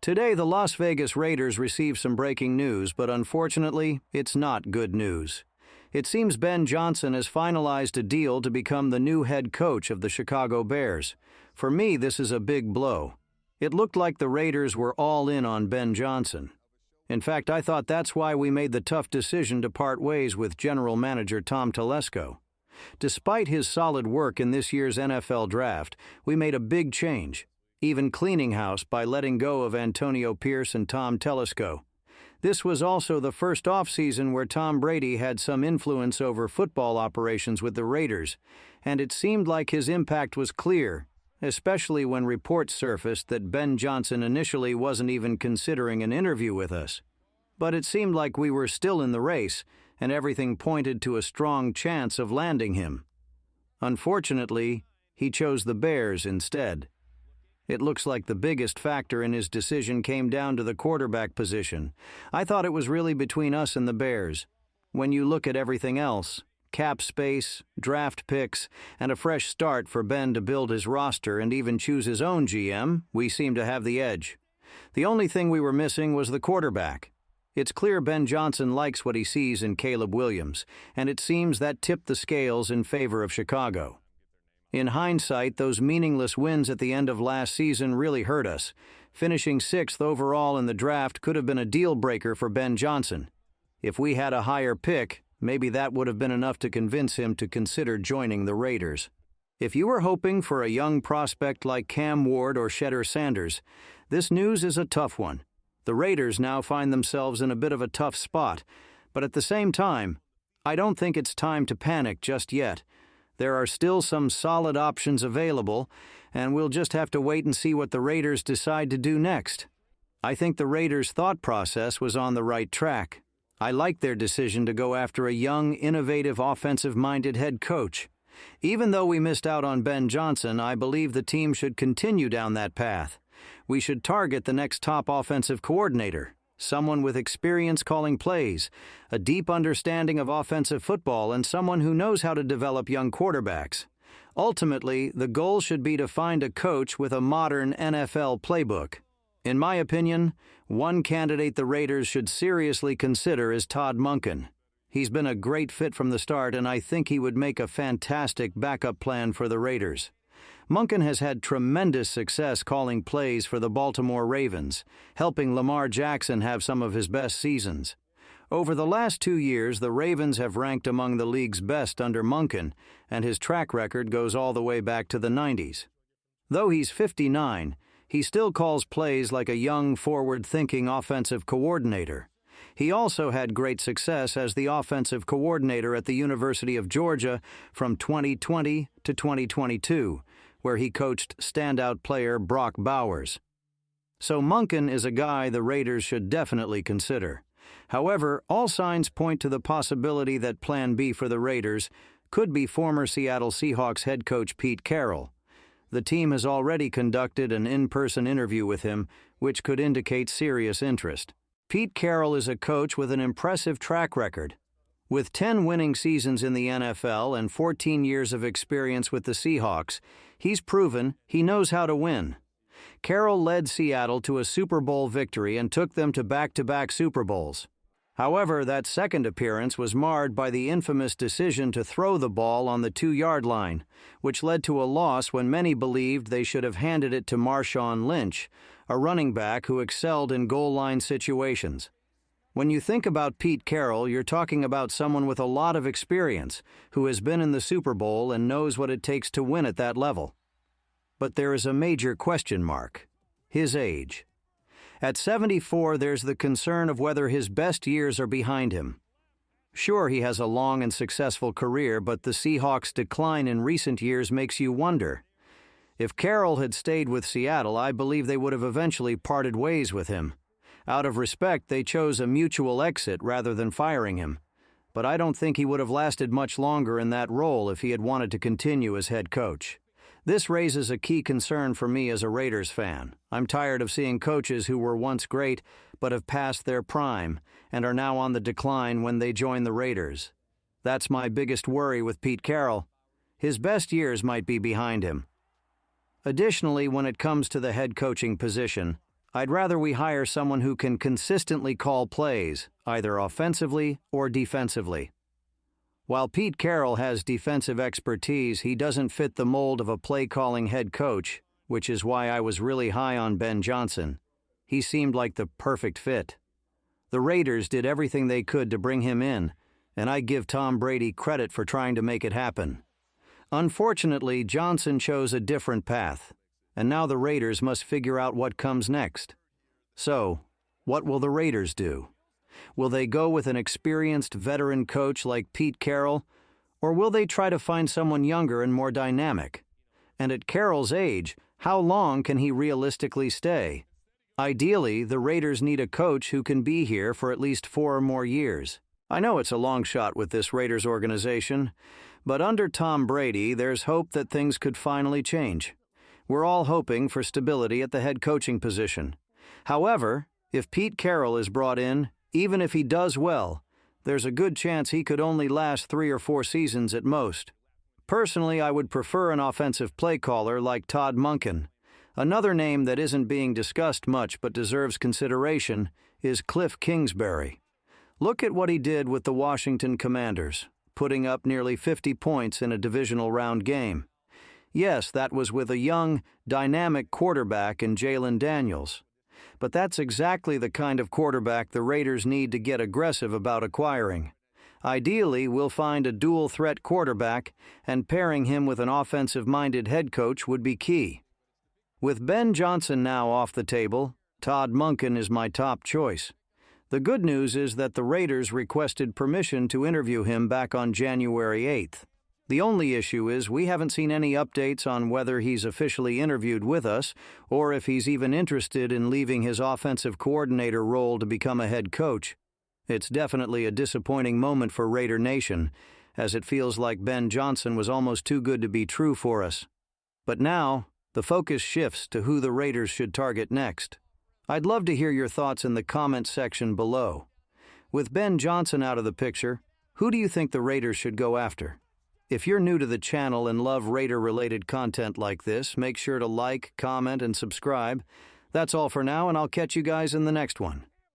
Today, the Las Vegas Raiders received some breaking news, but unfortunately, it's not good news. It seems Ben Johnson has finalized a deal to become the new head coach of the Chicago Bears. For me, this is a big blow. It looked like the Raiders were all in on Ben Johnson. In fact, I thought that's why we made the tough decision to part ways with general manager Tom Telesco. Despite his solid work in this year's NFL draft, we made a big change, even cleaning house by letting go of Antonio Pierce and Tom Telesco. This was also the first offseason where Tom Brady had some influence over football operations with the Raiders, and it seemed like his impact was clear, especially when reports surfaced that Ben Johnson initially wasn't even considering an interview with us. But it seemed like we were still in the race, and everything pointed to a strong chance of landing him. Unfortunately, he chose the Bears instead. It looks like the biggest factor in his decision came down to the quarterback position. I thought it was really between us and the Bears. When you look at everything else, cap space, draft picks, and a fresh start for Ben to build his roster and even choose his own GM, we seem to have the edge. The only thing we were missing was the quarterback. It's clear Ben Johnson likes what he sees in Caleb Williams, and it seems that tipped the scales in favor of Chicago. In hindsight, those meaningless wins at the end of last season really hurt us. Finishing 6th overall in the draft could have been a deal-breaker for Ben Johnson. If we had a higher pick, maybe that would have been enough to convince him to consider joining the Raiders. If you were hoping for a young prospect like Cam Ward or Shedeur Sanders, this news is a tough one. The Raiders now find themselves in a bit of a tough spot, but at the same time, I don't think it's time to panic just yet. There are still some solid options available, and we'll just have to wait and see what the Raiders decide to do next. I think the Raiders' thought process was on the right track. I like their decision to go after a young, innovative, offensive-minded head coach. Even though we missed out on Ben Johnson, I believe the team should continue down that path. We should target the next top offensive coordinator, someone with experience calling plays, a deep understanding of offensive football, and someone who knows how to develop young quarterbacks. Ultimately, the goal should be to find a coach with a modern NFL playbook. In my opinion, one candidate the Raiders should seriously consider is Todd Monken. He's been a great fit from the start, and I think he would make a fantastic backup plan for the Raiders. Monken has had tremendous success calling plays for the Baltimore Ravens, helping Lamar Jackson have some of his best seasons. Over the last 2 years, the Ravens have ranked among the league's best under Monken, and his track record goes all the way back to the 90s. Though he's 59, he still calls plays like a young, forward-thinking offensive coordinator. He also had great success as the offensive coordinator at the University of Georgia from 2020 to 2022, where he coached standout player Brock Bowers. So Monken is a guy the Raiders should definitely consider. However, all signs point to the possibility that Plan B for the Raiders could be former Seattle Seahawks head coach Pete Carroll. The team has already conducted an in-person interview with him, which could indicate serious interest. Pete Carroll is a coach with an impressive track record. With 10 winning seasons in the NFL and 14 years of experience with the Seahawks, he's proven he knows how to win. Carroll led Seattle to a Super Bowl victory and took them to back-to-back Super Bowls. However, that second appearance was marred by the infamous decision to throw the ball on the 2-yard line, which led to a loss when many believed they should have handed it to Marshawn Lynch, a running back who excelled in goal line situations. When you think about Pete Carroll, you're talking about someone with a lot of experience, who has been in the Super Bowl and knows what it takes to win at that level. But there is a major question mark: his age. At 74, there's the concern of whether his best years are behind him. Sure, he has a long and successful career, but the Seahawks' decline in recent years makes you wonder. If Carroll had stayed with Seattle, I believe they would have eventually parted ways with him. Out of respect, they chose a mutual exit rather than firing him. But I don't think he would have lasted much longer in that role if he had wanted to continue as head coach. This raises a key concern for me as a Raiders fan. I'm tired of seeing coaches who were once great but have passed their prime and are now on the decline when they join the Raiders. That's my biggest worry with Pete Carroll. His best years might be behind him. Additionally, when it comes to the head coaching position, I'd rather we hire someone who can consistently call plays, either offensively or defensively. While Pete Carroll has defensive expertise, he doesn't fit the mold of a play-calling head coach, which is why I was really high on Ben Johnson. He seemed like the perfect fit. The Raiders did everything they could to bring him in, and I give Tom Brady credit for trying to make it happen. Unfortunately, Johnson chose a different path, and now the Raiders must figure out what comes next. So, what will the Raiders do? Will they go with an experienced veteran coach like Pete Carroll, or will they try to find someone younger and more dynamic? And at Carroll's age, how long can he realistically stay? Ideally, the Raiders need a coach who can be here for at least 4 or more years. I know it's a long shot with this Raiders organization, but under Tom Brady, there's hope that things could finally change. We're all hoping for stability at the head coaching position. However, if Pete Carroll is brought in, even if he does well, there's a good chance he could only last 3 or 4 seasons at most. Personally, I would prefer an offensive play caller like Todd Monken. Another name that isn't being discussed much but deserves consideration is Cliff Kingsbury. Look at what he did with the Washington Commanders, putting up nearly 50 points in a divisional round game. Yes, that was with a young, dynamic quarterback in Jalen Daniels. But that's exactly the kind of quarterback the Raiders need to get aggressive about acquiring. Ideally, we'll find a dual-threat quarterback, and pairing him with an offensive-minded head coach would be key. With Ben Johnson now off the table, Todd Monken is my top choice. The good news is that the Raiders requested permission to interview him back on January 8th. The only issue is we haven't seen any updates on whether he's officially interviewed with us or if he's even interested in leaving his offensive coordinator role to become a head coach. It's definitely a disappointing moment for Raider Nation, as it feels like Ben Johnson was almost too good to be true for us. But now, the focus shifts to who the Raiders should target next. I'd love to hear your thoughts in the comment section below. With Ben Johnson out of the picture, who do you think the Raiders should go after? If you're new to the channel and love Raider-related content like this, make sure to like, comment, and subscribe. That's all for now, and I'll catch you guys in the next one.